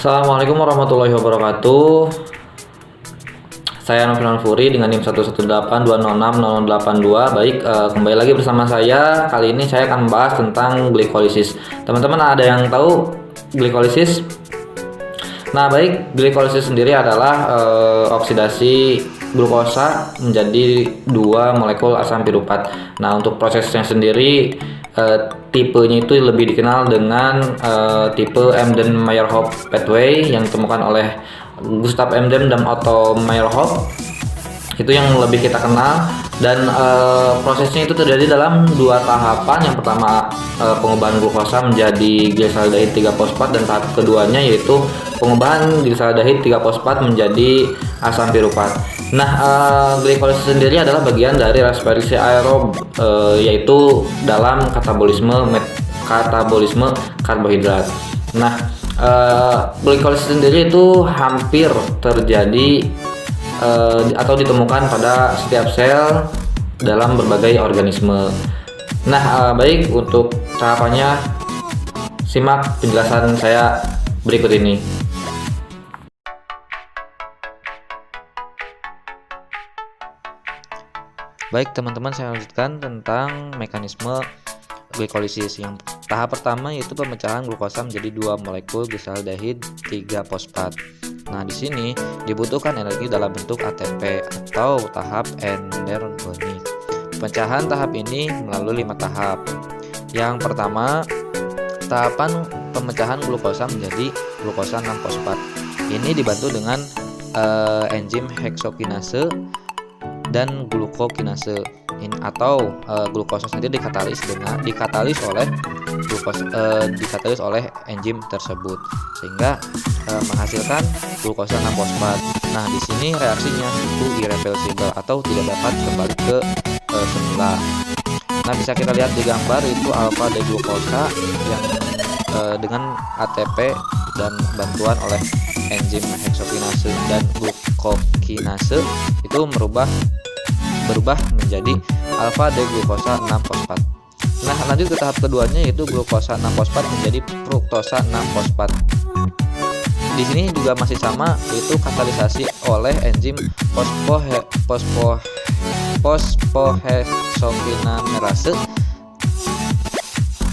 Assalamualaikum warahmatullahi wabarakatuh. Saya Novinan Furi dengan NIM 118206082. Baik, kembali lagi bersama saya. Kali ini saya akan membahas tentang glikolisis. Teman-teman ada yang tahu glikolisis? Nah, baik, glikolisis sendiri adalah oksidasi glukosa menjadi dua molekul asam piruvat. Nah, untuk prosesnya sendiri tipenya itu lebih dikenal dengan tipe Embden-Meyerhof pathway yang ditemukan oleh Gustav Embden dan Otto Meyerhof. Itu yang lebih kita kenal, dan prosesnya itu terjadi dalam dua tahapan. Yang pertama pengubahan glukosa menjadi glisaldehid 3-fosfat, dan tahap keduanya yaitu pengubahan glisaldehid 3-fosfat menjadi asam piruvat. Nah, glikolisis sendiri adalah bagian dari respirasi aerob, yaitu dalam katabolisme karbohidrat. Nah, glikolisis sendiri itu hampir terjadi atau ditemukan pada setiap sel dalam berbagai organisme. Nah, baik, untuk tahapannya simak penjelasan saya berikut ini. Baik teman-teman, saya lanjutkan tentang mekanisme glikolisis. Yang tahap pertama yaitu pemecahan glukosa menjadi dua molekul glisaldehid 3-fosfat. Nah, di sini dibutuhkan energi dalam bentuk ATP atau tahap energonik. Pemecahan tahap ini melalui 5 tahap. Yang pertama, tahapan pemecahan glukosa menjadi glukosa 6-fosfat. Ini dibantu dengan enzim heksokinase dan glukokinase atau glukosa sendiri dikatalis oleh enzim tersebut sehingga menghasilkan glukosa 6-fosfat. Nah, di sini reaksinya itu irreversible atau tidak dapat kembali ke semula. Nah, bisa kita lihat di gambar itu alfa D-glukosa yang dengan ATP dan bantuan oleh enzim heksokinase dan glukokinase itu berubah menjadi alfa D-glukosa 6-fosfat. Nah, lanjut ke tahap keduanya yaitu glukosa 6-fosfat menjadi fruktosa 6-fosfat. Di sini juga masih sama, yaitu katalisasi oleh enzim fosfoheksokinase,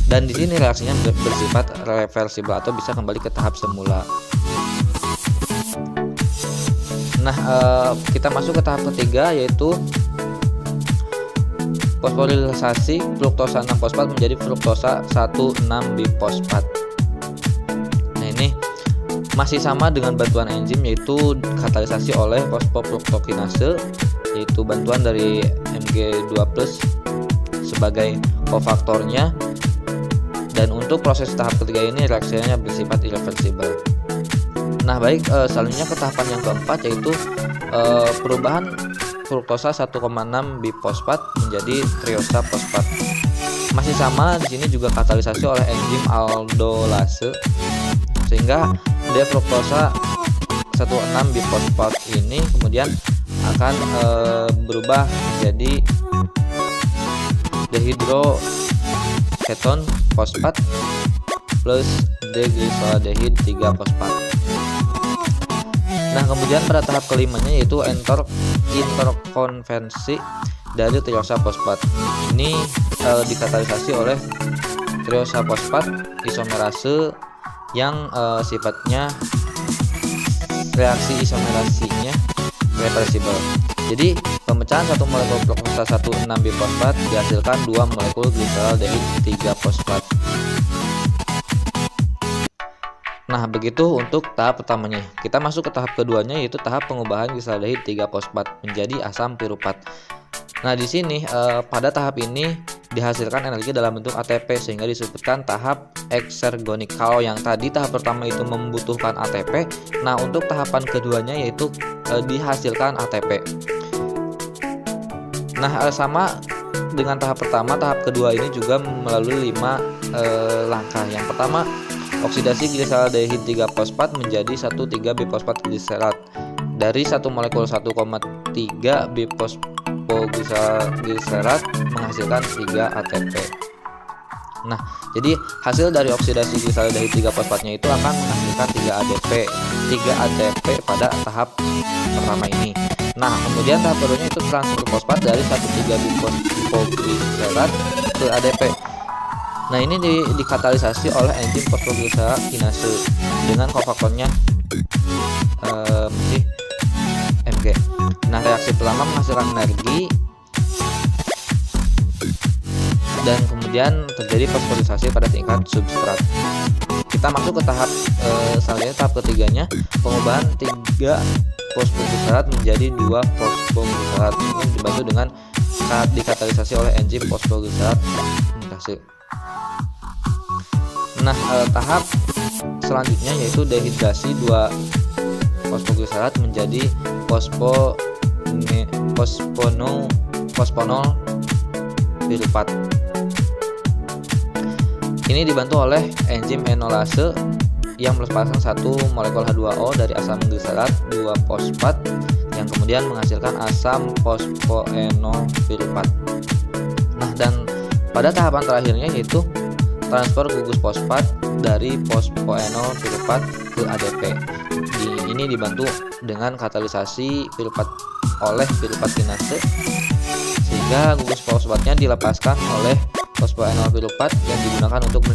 dan di sini reaksinya bersifat reversibel atau bisa kembali ke tahap semula. Nah, kita masuk ke tahap ketiga yaitu fosforilisasi fruktosa 6-fosfat menjadi fruktosa 1,6-bifosfat. Nah, ini masih sama dengan bantuan enzim yaitu katalisasi oleh fosfofruktokinase, yaitu bantuan dari Mg2+ sebagai kofaktornya. Dan untuk proses tahap ketiga ini reaksinya bersifat irreversibel. Nah, baik, selanjutnya ke tahapan yang keempat yaitu perubahan fruktosa 1,6-bifosfat menjadi triosa fosfat. Masih sama, di sini juga katalisasi oleh enzim aldolase sehingga D-fruktosa 1,6-bifosfat ini kemudian akan berubah menjadi dehidroketon fosfat plus D-glisaldehid 3-fosfat. Nah, kemudian pada tahap kelimanya yaitu interkonvensi dari triosa fosfat. Ini dikatalisasi oleh triosa fosfat isomerase yang sifatnya reaksi isomerasinya reversibel. Jadi, pemecahan satu molekul fruktosa 1,6-bifosfat dihasilkan dua molekul glisaldehid 3-fosfat. Nah, begitu untuk tahap pertamanya. Kita masuk ke tahap keduanya yaitu tahap pengubahan glisaldehid 3-fosfat menjadi asam piruvat. Nah, di sini pada tahap ini dihasilkan energi dalam bentuk ATP sehingga disebutkan tahap eksergonik. Kalau yang tadi tahap pertama itu membutuhkan ATP, nah untuk tahapan keduanya yaitu dihasilkan ATP. Nah, sama dengan tahap pertama, tahap kedua ini juga melalui 5 langkah. Yang pertama, oksidasi glisaldehid 3-fosfat menjadi 1,3-bifosfat gliserat dari satu molekul 1,3-bifosfoglycerat menghasilkan 3 ATP. Nah, jadi hasil dari oksidasi glisaldehid 3 fosfatnya itu akan menghasilkan 3 ATP pada tahap pertama ini. Nah, kemudian tahap keduanya itu transfer fosfat dari 1,3-glucosylglycerate ke ADP. Nah, ini dikatalisasi oleh enzim fosfoglisera kinase dengan kofaktornya Mg. Nah, reaksi pertama menghasilkan energi dan kemudian terjadi fosforisasi pada tingkat substrat. Kita masuk ke tahap selanjutnya, tahap ketiganya, pengubahan 3 fosfogliseret menjadi 2 fosfogliseret. Ini dibantu dengan dikatalisasi oleh enzim fosfogliseret sintase. Nah, tahap selanjutnya yaitu dehidrasi 2 fosfogliseret menjadi fosfonol piruvat. Ini dibantu oleh enzim enolase yang melepaskan 1 molekul H2O dari asam gliserat 2-fosfat yang kemudian menghasilkan asam fosfoenol piruvat. Nah, dan pada tahapan terakhirnya yaitu transfer gugus fosfat dari fosfoenol piruvat ke ADP. Ini dibantu dengan katalisasi piruvat oleh piruvat kinase sehingga gugus fosfatnya dilepaskan oleh fosfoenol piruvat yang digunakan untuk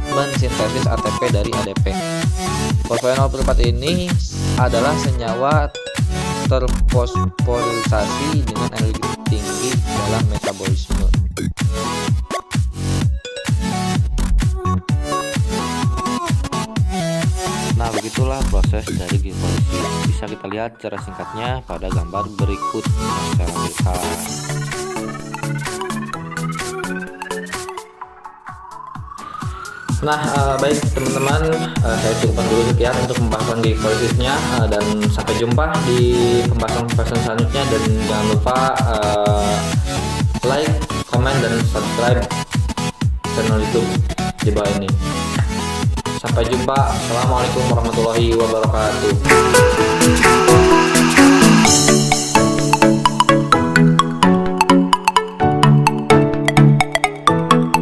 mensintesis ATP dari ADP. Fosfoenol piruvat ini adalah senyawa terfosforisasi dengan energi tinggi dalam metabolisme. Nah, begitulah proses dari glikolisis. Bisa kita lihat secara singkatnya pada gambar berikut secara detail. Nah, baik teman-teman, saya cukupkan dulu sekian untuk pembahasan glikolisisnya, dan sampai jumpa di pembahasan selanjutnya, dan jangan lupa like, comment, dan subscribe channel YouTube di bawah ini. Sampai jumpa. Assalamualaikum warahmatullahi wabarakatuh.